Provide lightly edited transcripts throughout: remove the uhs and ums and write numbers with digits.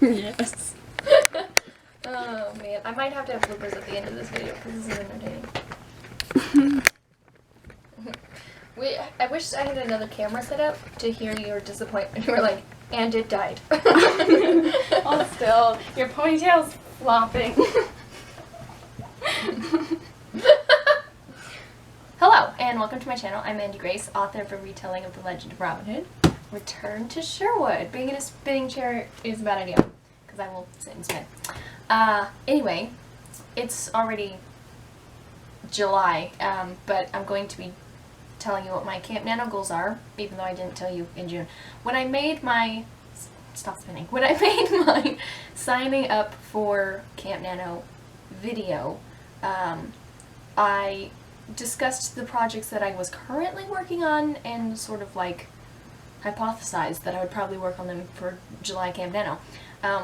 Yes. Oh man, I might have to have bloopers at the end of this video because this is entertaining. I wish I had another camera set up to hear your disappointment. You were like, and it died. Oh, still, your ponytail's flopping. Hello, and welcome to my channel. I'm Andy Grace, author of a retelling of the Legend of Robin Hood. Return to Sherwood. Being in a spinning chair is a bad idea, because I will sit and spin. Anyway, it's already July, but I'm going to be telling you what my Camp NaNo goals are, even though I didn't tell you in June. When I made my... Stop spinning. When I made my signing up for Camp NaNo video, I discussed the projects that I was currently working on and sort of like hypothesized that I would probably work on them for July Camp NaNo,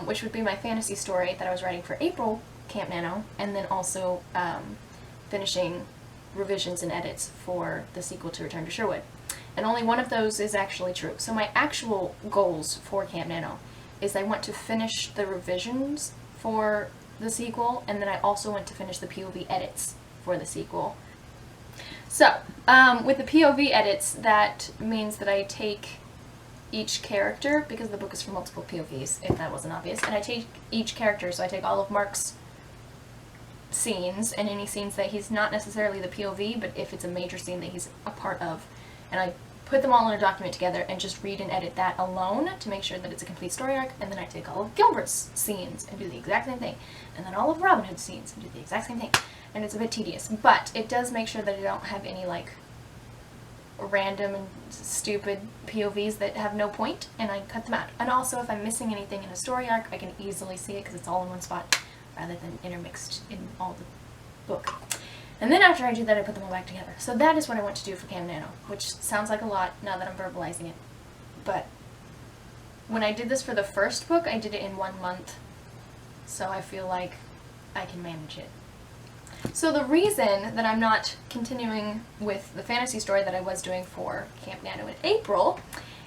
which would be my fantasy story that I was writing for April Camp NaNo, and then also finishing revisions and edits for the sequel to Return to Sherwood. And only one of those is actually true. So my actual goals for Camp NaNo is I want to finish the revisions for the sequel, and then I also want to finish the POV edits for the sequel. So, with the POV edits, that means that I take each character, because the book is for multiple POVs, if that wasn't obvious, and I take each character, so I take all of Mark's scenes, and any scenes that he's not necessarily the POV, but if it's a major scene that he's a part of, and I put them all in a document together and just read and edit that alone to make sure that it's a complete story arc, and then I take all of Gilbert's scenes and do the exact same thing, and then all of Robin Hood's scenes and do the exact same thing. And it's a bit tedious, but it does make sure that I don't have any like random and stupid POVs that have no point, and I cut them out. And also, if I'm missing anything in a story arc, I can easily see it because it's all in one spot rather than intermixed in all the book. And then after I do that, I put them all back together. So that is what I want to do for Camp NaNo, which sounds like a lot now that I'm verbalizing it. But when I did this for the first book, I did it in 1 month, so I feel like I can manage it. So the reason that I'm not continuing with the fantasy story that I was doing for Camp NaNo in April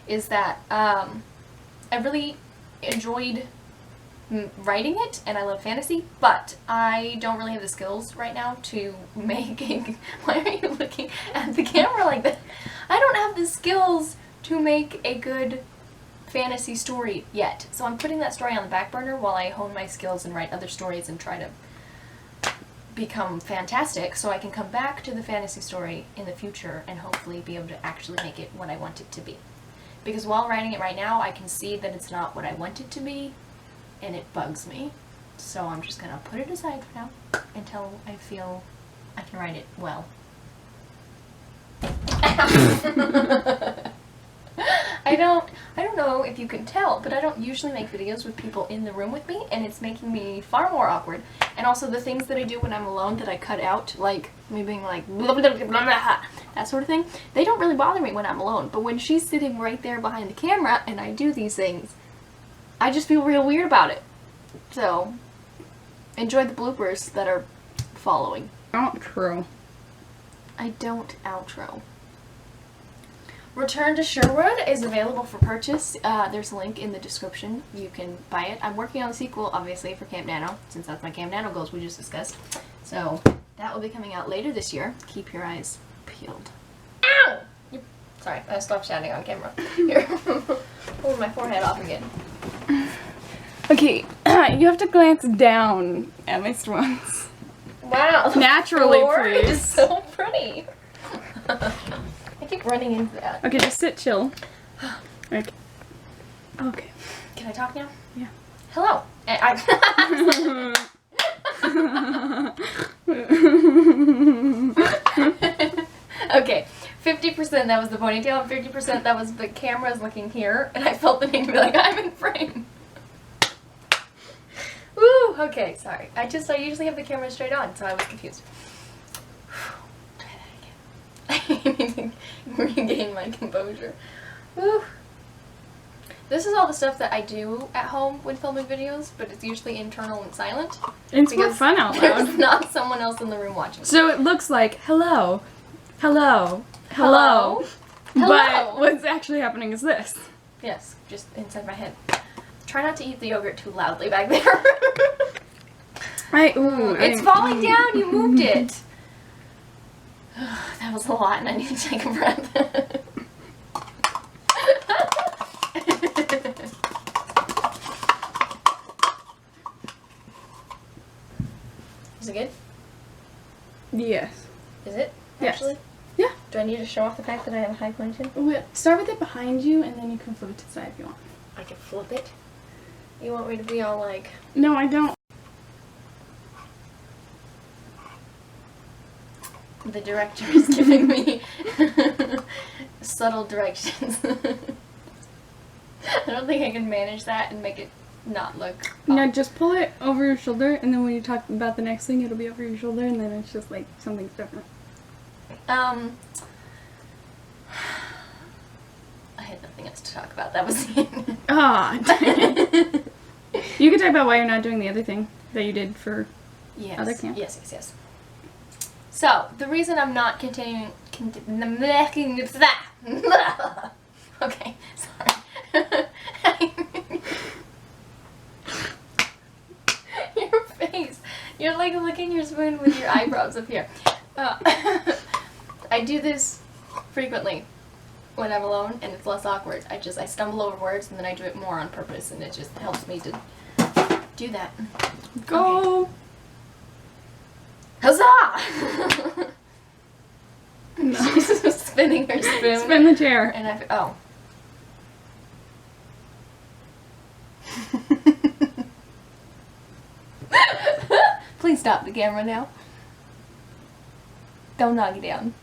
is that I really enjoyed writing it, and I love fantasy, but I don't really have the skills right now to make a... Why are you looking at the camera like that? I don't have the skills to make a good fantasy story yet. So I'm putting that story on the back burner while I hone my skills and write other stories and try to become fantastic, so I can come back to the fantasy story in the future and hopefully be able to actually make it what I want it to be. Because while writing it right now, I can see that it's not what I want it to be, and it bugs me. So I'm just gonna put it aside for now until I feel I can write it well. I don't know if you can tell, but I don't usually make videos with people in the room with me, and it's making me far more awkward. And also the things that I do when I'm alone that I cut out, like me being like blah, blah, blah, blah, blah, that sort of thing, they don't really bother me when I'm alone. But when she's sitting right there behind the camera and I do these things, I just feel real weird about it. So, enjoy the bloopers that are following. Outro. I don't outro. Return to Sherwood is available for purchase. There's a link in the description. You can buy it. I'm working on the sequel, obviously, for Camp NaNo, since that's my Camp NaNo goals we just discussed. So, that will be coming out later this year. Keep your eyes peeled. Ow! Sorry, I stopped shouting on camera. Here. Pulling my forehead off again. Okay, you have to glance down at least once. Wow. Naturally, floor please. is so pretty. I keep running into that. Okay, just sit chill. Okay. Okay. Can I talk now? Yeah. Hello. Okay, 50% that was the ponytail, and 50% that was the cameras looking here, and I felt the need to be like, I'm in frame. Woo! Okay, sorry. I usually have the camera straight on, so I was confused. Try that again. I need to regain my composure. Woo! This is all the stuff that I do at home when filming videos, but it's usually internal and silent. It's more fun out loud. There's not someone else in the room watching. So it looks like, hello, hello, hello, Hello? but what's actually happening is this. Yes, just inside my head. Try not to eat the yogurt too loudly back there. It's falling down. You moved it. That was a lot, and I need to take a breath. Is it good? Yes. Is it? Yes. Actually? Yeah. Do I need to show off the fact that I have a high ponytail? Well, start with it behind you, and then you can flip it to the side if you want. I can flip it? You want me to be all like... No, I don't. The director is giving me subtle directions. I don't think I can manage that and make it not look... No, just pull it over your shoulder, and then when you talk about the next thing, it'll be over your shoulder, and then it's just like something's different. I had nothing else to talk about. That was it. Ah, dang. You can talk about why you're not doing the other thing that you did for other camp. Yes. So, the reason I'm not continuing... Okay, sorry. Your face. You're like licking your spoon with your eyebrows up here. I do this frequently when I'm alone, and it's less awkward. I stumble over words, and then I do it more on purpose, and it just helps me to do that. Go! Okay. Huzzah! No. She's spinning her spoon. Spin the chair. And oh. Please stop the camera now. Don't knock it down.